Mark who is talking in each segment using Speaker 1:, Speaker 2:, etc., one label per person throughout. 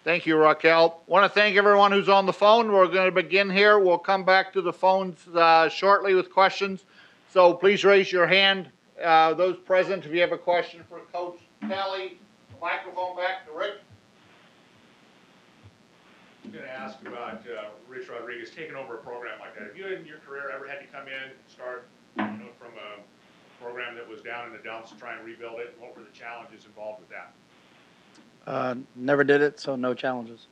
Speaker 1: Thank you, Raquel. Want to thank everyone who's on the phone. We're going to begin here. We'll come back to the phones shortly with questions. So please raise your hand. Those present, if you have a question for Coach Kelly, microphone back to Rick.
Speaker 2: I'm going to ask about Rich Rodriguez taking over a program like that. Have you in your career ever had to come in and start from a program that was down in the dumps to try and rebuild it? What were the challenges involved with that?
Speaker 3: Never did it, so no challenges.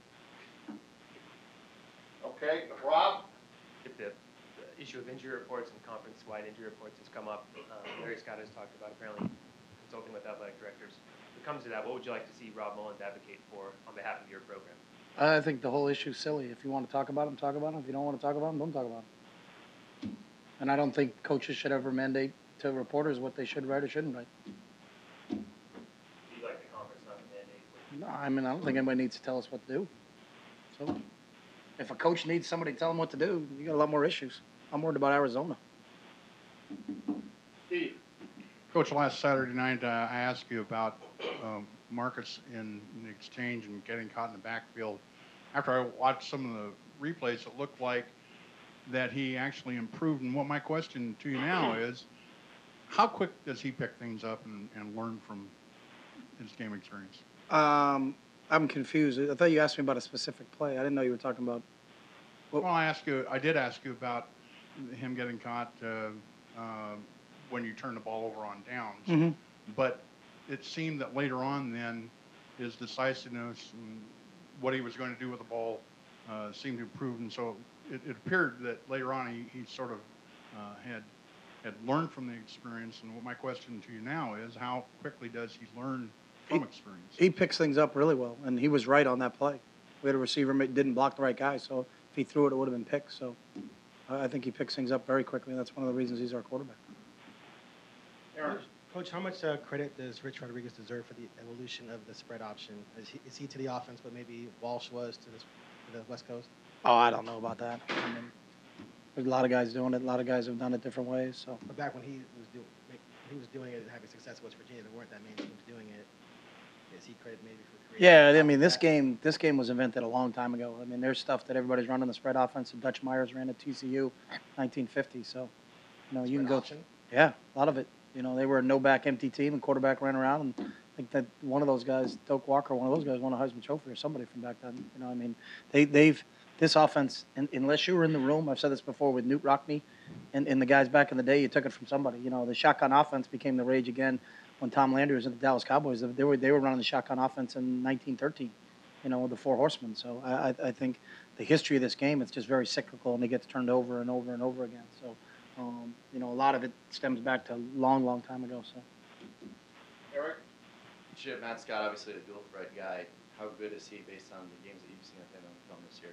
Speaker 1: Okay, Rob?
Speaker 4: The issue of injury reports and conference-wide injury reports has come up. Larry Scott has talked about apparently consulting with athletic directors. If it comes to that, what would you like to see Rob Mullins advocate for on behalf of your program?
Speaker 3: I think the whole issue is silly. If you want to talk about them, talk about them. If you don't want to talk about them, don't talk about them. And I don't think coaches should ever mandate to reporters what they should write or shouldn't write.
Speaker 4: Do you like the conference not to mandate?
Speaker 3: No, I mean, I don't think anybody needs to tell us what to do. So if a coach needs somebody to tell him what to do, you got a lot more issues. I'm worried about Arizona.
Speaker 1: Steve?
Speaker 5: Coach, last Saturday night I asked you about Marcus in the exchange and getting caught in the backfield. After I watched some of the replays, it looked like that he actually improved. And what my question to you now is, how quick does he pick things up and learn from his game experience?
Speaker 3: I'm confused. I thought you asked me about a specific play. I didn't know you were talking about.
Speaker 5: Well, I did ask you about him getting caught when you turn the ball over on downs.
Speaker 3: Mm-hmm.
Speaker 5: But it seemed that later on then his decisiveness and what he was going to do with the ball seemed to improve. And so it appeared that later on he sort of had learned from the experience. And what my question to you now is, how quickly does he learn from experience?
Speaker 3: He picks things up really well, and he was right on that play. We had a receiver didn't block the right guy, so if he threw it, it would have been picked. So I think he picks things up very quickly, and that's one of the reasons he's our quarterback.
Speaker 6: Coach, how much credit does Rich Rodriguez deserve for the evolution of the spread option? Is he to the offense what maybe Walsh was to the West Coast?
Speaker 3: Oh, I don't know about that. I mean, there's a lot of guys doing it. A lot of guys have done it different ways. So.
Speaker 6: But back when he was doing it and having success in West Virginia, there weren't that many teams doing it. Is he credit maybe for creating?
Speaker 3: Yeah, I mean, this game was invented a long time ago. I mean, there's stuff that everybody's running the spread offense. And Dutch Myers ran at TCU, 1950. So, you can go.
Speaker 6: Option?
Speaker 3: Yeah, a lot of it. They were a no-back empty team, and quarterback ran around. And I think that one of those guys, Doak Walker, one of those guys won a Heisman Trophy or somebody from back then. I mean, they've this offense, unless you were in the room, I've said this before with Newt Rockne and the guys back in the day, you took it from somebody. The shotgun offense became the rage again when Tom Landry was at the Dallas Cowboys. They were running the shotgun offense in 1913, with the Four Horsemen. So I think the history of this game, it's just very cyclical, and it gets turned over and over and over again. So, a lot of it stems back to a long, long time ago. So,
Speaker 1: Eric?
Speaker 7: Chip, Matt Scott, obviously a dual threat guy. How good is he based on the games that you've seen of him on film this year?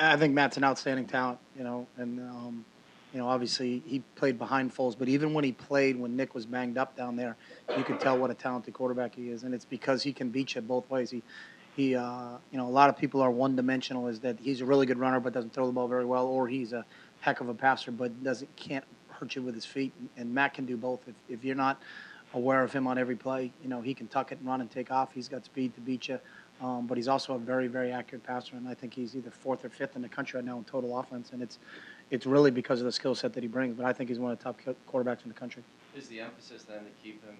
Speaker 3: I think Matt's an outstanding talent, and obviously he played behind Foles, but even when he played, when Nick was banged up down there, you could tell what a talented quarterback he is, and it's because he can beat you both ways. A lot of people are one-dimensional, is that he's a really good runner but doesn't throw the ball very well, or he's a heck of a passer but can't hurt you with his feet, and Matt can do both. If you're not aware of him on every play, he can tuck it and run and take off. He's got speed to beat you. But he's also a very, very accurate passer, and I think he's either fourth or fifth in the country right now in total offense, and it's really because of the skill set that he brings. But I think he's one of the top quarterbacks in the country.
Speaker 7: Is the emphasis then to keep him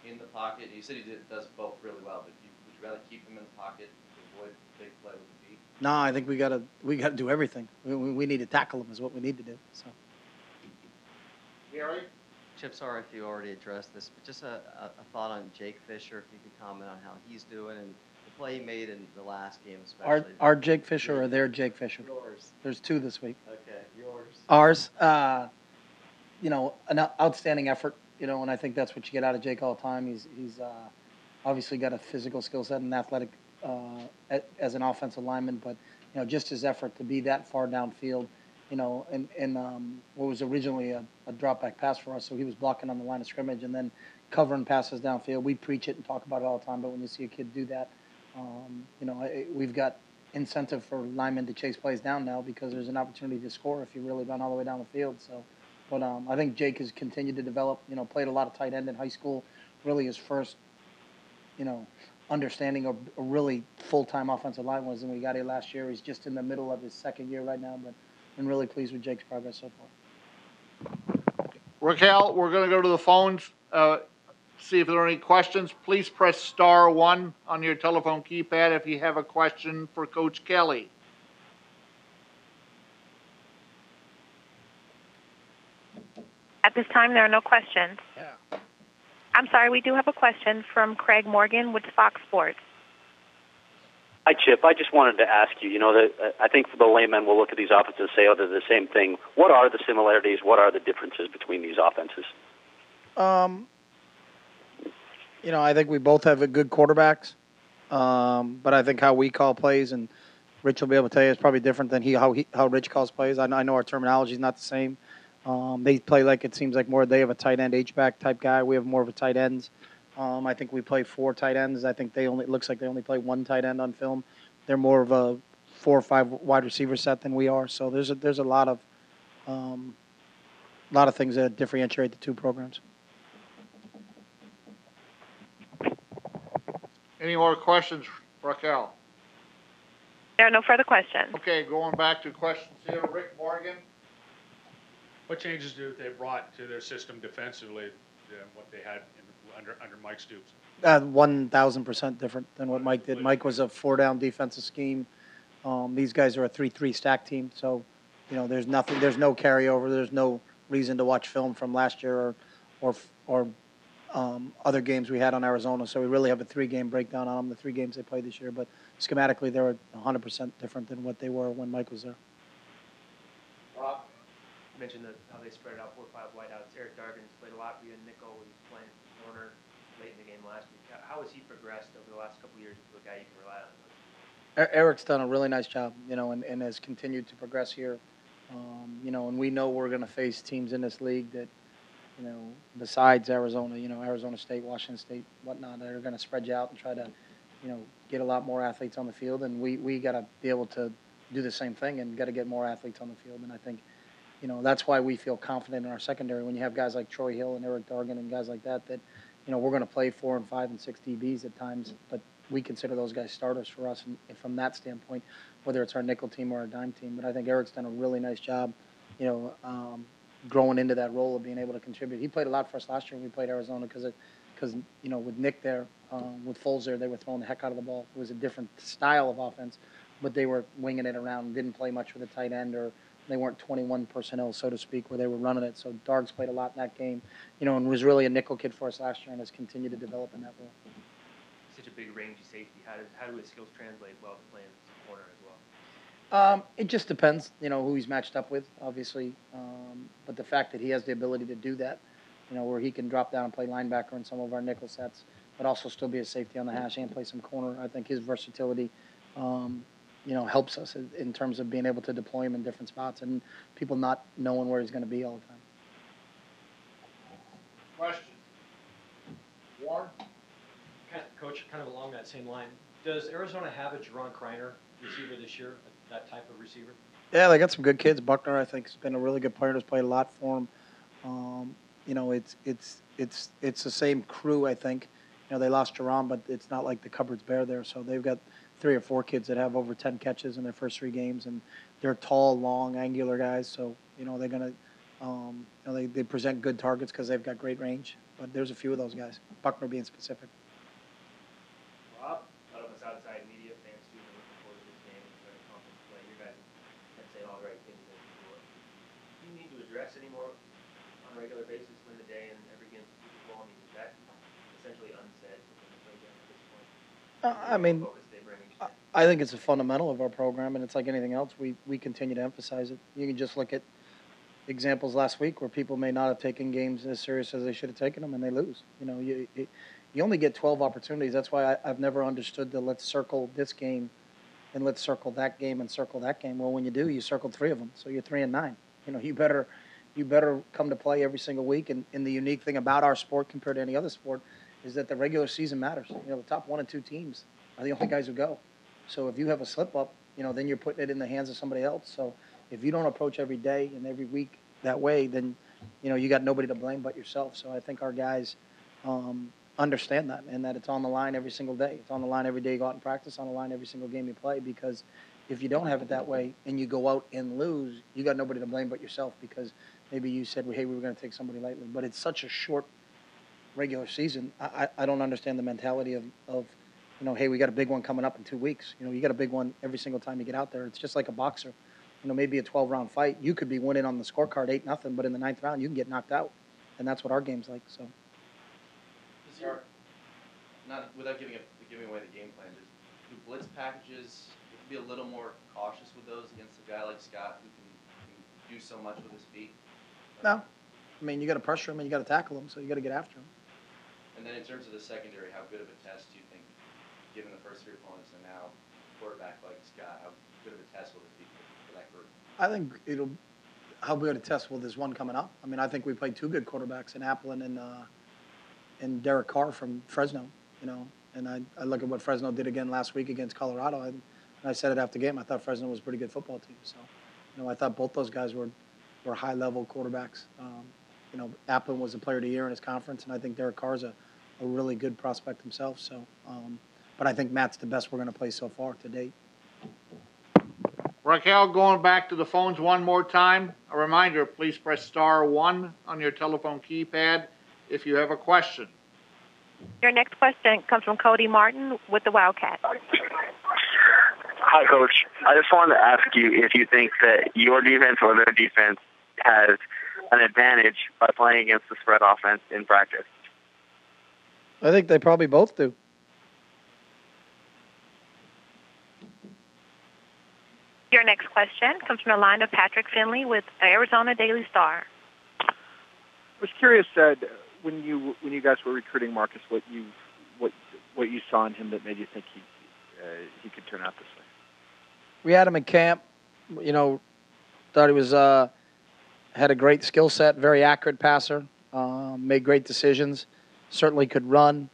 Speaker 7: in the pocket? You said he does both really well, but would you rather keep him in the pocket to avoid big play with the feet?
Speaker 3: No, I think we gotta do everything. We need to tackle him is what we need to do. So.
Speaker 1: Gary?
Speaker 8: Chip, sorry if you already addressed this, but just a thought on Jake Fisher, if you could comment on how he's doing and the play he made in the last game especially.
Speaker 3: Our Jake Fisher or their Jake Fisher?
Speaker 8: Yours.
Speaker 3: There's two this week.
Speaker 8: Okay, yours.
Speaker 3: Ours, an outstanding effort, and I think that's what you get out of Jake all the time. He's obviously got a physical skill set and athletic as an offensive lineman, but, just his effort to be that far downfield, and what was originally a drop-back pass for us, so he was blocking on the line of scrimmage and then covering passes downfield. We preach it and talk about it all the time, but when you see a kid do that, we've got incentive for linemen to chase plays down now because there's an opportunity to score if you really run all the way down the field. So, but I think Jake has continued to develop. Played a lot of tight end in high school. Really his first, understanding of a really full-time offensive line was than we got here last year. He's just in the middle of his second year right now, but I'm really pleased with Jake's progress so far.
Speaker 1: Raquel, we're going to go to the phones, see if there are any questions. Please press *1 on your telephone keypad if you have a question for Coach Kelly.
Speaker 9: At this time, there are no questions.
Speaker 1: Yeah.
Speaker 9: I'm sorry, we do have a question from Craig Morgan with Fox Sports.
Speaker 10: Hi, Chip. I just wanted to ask you, that I think the layman will look at these offenses and say, oh, they're the same thing. What are the similarities? What are the differences between these offenses?
Speaker 3: I think we both have good quarterbacks, but I think how we call plays, and Rich will be able to tell you, is probably different than how Rich calls plays. I know our terminology is not the same. They play like it seems like more they have a tight end H-back type guy. We have more of a tight ends. I think we play 4 tight ends. I think it looks like they only play 1 tight end on film. They're more of a 4 or 5 wide receiver set than we are. So there's a lot of things that differentiate the two programs.
Speaker 1: Any more questions, Raquel?
Speaker 9: There are no further questions.
Speaker 1: Okay, going back to questions here. Rick Morgan.
Speaker 2: What changes do they brought to their system defensively than what they had under Mike Stoops?
Speaker 3: 1,000% different than what Mike did. Mike was a 4-down defensive scheme. These guys are a 3-3 stack team. So, there's no carryover. There's no reason to watch film from last year or other games we had on Arizona. So we really have a 3-game breakdown on them, the 3 games they played this year. But schematically, they're 100% different than what they were when Mike was there.
Speaker 1: Rob?
Speaker 4: You mentioned how they spread it out 4 or 5 wideouts. Eric Dargan's played a lot via nickel. He was playing corner late in the game last week. How has he progressed over the last couple of years into a guy you can rely on?
Speaker 3: Eric's done a really nice job, and has continued to progress here. And we know we're going to face teams in this league that, besides Arizona, Arizona State, Washington State, whatnot, that are going to spread you out and try to, get a lot more athletes on the field. And we got to be able to do the same thing and got to get more athletes on the field. And I think, that's why we feel confident in our secondary when you have guys like Troy Hill and Eric Dargan and guys like that, we're going to play 4 and 5 and 6 DBs at times, but we consider those guys starters for us and from that standpoint, whether it's our nickel team or our dime team. But I think Eric's done a really nice job, growing into that role of being able to contribute. He played a lot for us last year when we played Arizona because with Nick there, with Foles there, they were throwing the heck out of the ball. It was a different style of offense, but they were winging it around and didn't play much with a tight end, or they weren't 21 personnel, so to speak, where they were running it. So Dargs played a lot in that game, and was really a nickel kid for us last year and has continued to develop in that role.
Speaker 4: Such a big rangy safety. How do his skills translate well to playing corner as well?
Speaker 3: It just depends, who he's matched up with, obviously. But the fact that he has the ability to do that, where he can drop down and play linebacker in some of our nickel sets, but also still be a safety on the hash and play some corner. I think his versatility, helps us in terms of being able to deploy him in different spots and people not knowing where he's going to be all the time.
Speaker 1: Question. Warren?
Speaker 11: Coach, kind of along that same line, does Arizona have a Jerron Kreiner receiver this year, that type of receiver?
Speaker 3: Yeah, they got some good kids. Buckner, I think, has been a really good player. Has played a lot for him. It's the same crew, I think. They lost Jerron, but it's not like the cupboard's bare there. So they've got 3 or 4 kids that have over 10 catches in their first 3 games, and they're tall, long, angular guys. So they're gonna they present good targets because they've got great range. But there's a few of those guys. Buckner being specific.
Speaker 4: Rob, a lot of us outside media fans too are looking forward to this game and trying to conference play. You guys have said all the right things as before. Do you need to address any more on a regular basis, win the day and every game's a Super Bowl? I mean, is that essentially unsaid within the program at this point?
Speaker 3: I think it's a fundamental of our program, and it's like anything else. We continue to emphasize it. You can just look at examples last week where people may not have taken games as serious as they should have taken them, and they lose. You only get 12 opportunities. That's why I've never understood the let's circle this game and let's circle that game and circle that game. Well, when you do, you circled 3 of them, so you're 3 and 9. You better come to play every single week. And the unique thing about our sport compared to any other sport is that the regular season matters. The top 1 and 2 teams are the only guys who go. So if you have a slip up, then you're putting it in the hands of somebody else. So if you don't approach every day and every week that way, then you got nobody to blame but yourself. So I think our guys, understand that, and that it's on the line every single day. It's on the line every day you go out and practice, on the line every single game you play, because if you don't have it that way and you go out and lose, you got nobody to blame but yourself, because maybe you said, well, hey, we were going to take somebody lightly. But it's such a short regular season. I don't understand the mentality of, hey, we got a big one coming up in 2 weeks. You got a big one every single time you get out there. It's just like a boxer. Maybe a 12-round fight. You could be winning on the scorecard 8-0, but in the 9th round, you can get knocked out. And that's what our game's like, so.
Speaker 7: Not without giving away the game plan, do blitz packages, you can be a little more cautious with those against a guy like Scott who can do so much with his feet?
Speaker 3: No. I mean, you got to pressure him and you got to tackle him, so you got to get after him.
Speaker 7: And then in terms of the secondary, how good of a test do you think, given the first 3 opponents and now quarterback like Scott, how good of a test will this be for that group?
Speaker 3: I think how good a test will this one coming up? I mean, I think we played 2 good quarterbacks in Applin and Derek Carr from Fresno, and I look at what Fresno did again last week against Colorado. And I said it after the game. I thought Fresno was a pretty good football team. So, I thought both those guys were high-level quarterbacks. Applin was the player of the year in his conference, and I think Derek Carr's a really good prospect himself. So, but I think Matt's the best we're going to play so far to date.
Speaker 1: Raquel, going back to the phones one more time. A reminder, please press *1 on your telephone keypad if you have a question.
Speaker 9: Your next question comes from Cody Martin with the Wildcats.
Speaker 12: Hi, Coach. I just wanted to ask you if you think that your defense or their defense has an advantage by playing against the spread offense in practice.
Speaker 3: I think they probably both do.
Speaker 9: Your next question comes from the line of Patrick Finley with Arizona Daily Star.
Speaker 13: I was curious that when you guys were recruiting Marcus, what you saw in him that made you think he could turn out this way.
Speaker 3: We had him in camp. Thought he was had a great skill set, very accurate passer, made great decisions, certainly could run,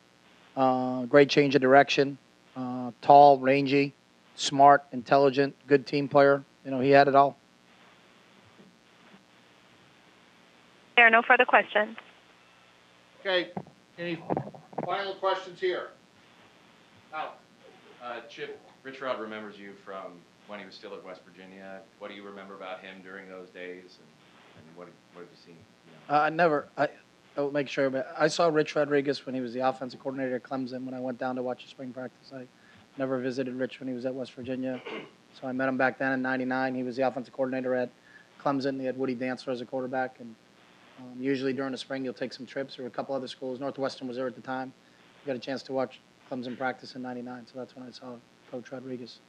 Speaker 3: great change of direction, tall, rangy, smart, intelligent, good team player. He had it all.
Speaker 9: There are no further questions.
Speaker 1: Okay. Any final questions here? Alex.
Speaker 14: Chip, Rich Rod remembers you from when he was still at West Virginia. What do you remember about him during those days, and what have you seen?
Speaker 3: I'll make sure, but I saw Rich Rodriguez when he was the offensive coordinator at Clemson when I went down to watch the spring practice. I never visited Rich when he was at West Virginia, so I met him back then in '99. He was the offensive coordinator at Clemson. He had Woody Dancer as a quarterback, and usually during the spring you'll take some trips or a couple other schools. Northwestern was there at the time. I got a chance to watch Clemson practice in '99, so that's when I saw Coach Rodriguez.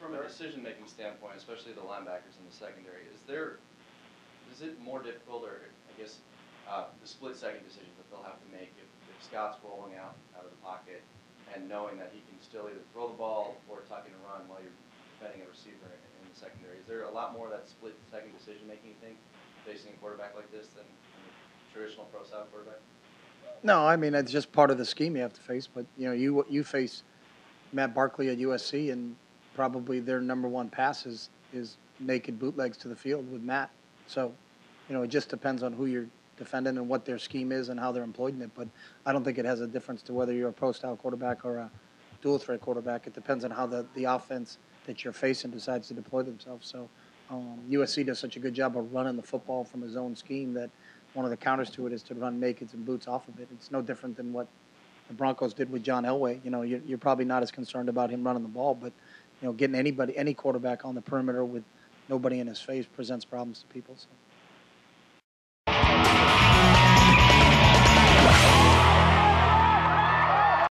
Speaker 7: From a decision-making standpoint, especially the linebackers in the secondary, is it more difficult, or I guess the split-second decisions that they'll have to make if Scott's rolling out of the pocket and knowing that he can still either throw the ball or tuck in a run while you're defending a receiver in the secondary? Is there a lot more of that split-second decision-making, you think, facing a quarterback like this than a traditional pro-style quarterback?
Speaker 3: No, I mean, it's just part of the scheme you have to face. But, you face Matt Barkley at USC, and probably their number one pass is naked bootlegs to the field with Matt. So, it just depends on who you're defending and what their scheme is and how they're employing it. But I don't think it has a difference to whether you're a pro-style quarterback or a dual-threat quarterback. It depends on how the offense that you're facing decides to deploy themselves. So USC does such a good job of running the football from a zone scheme that one of the counters to it is to run nakeds and boots off of it. It's no different than what the Broncos did with John Elway. You're probably not as concerned about him running the ball, but getting any quarterback on the perimeter with nobody in his face presents problems to people. So.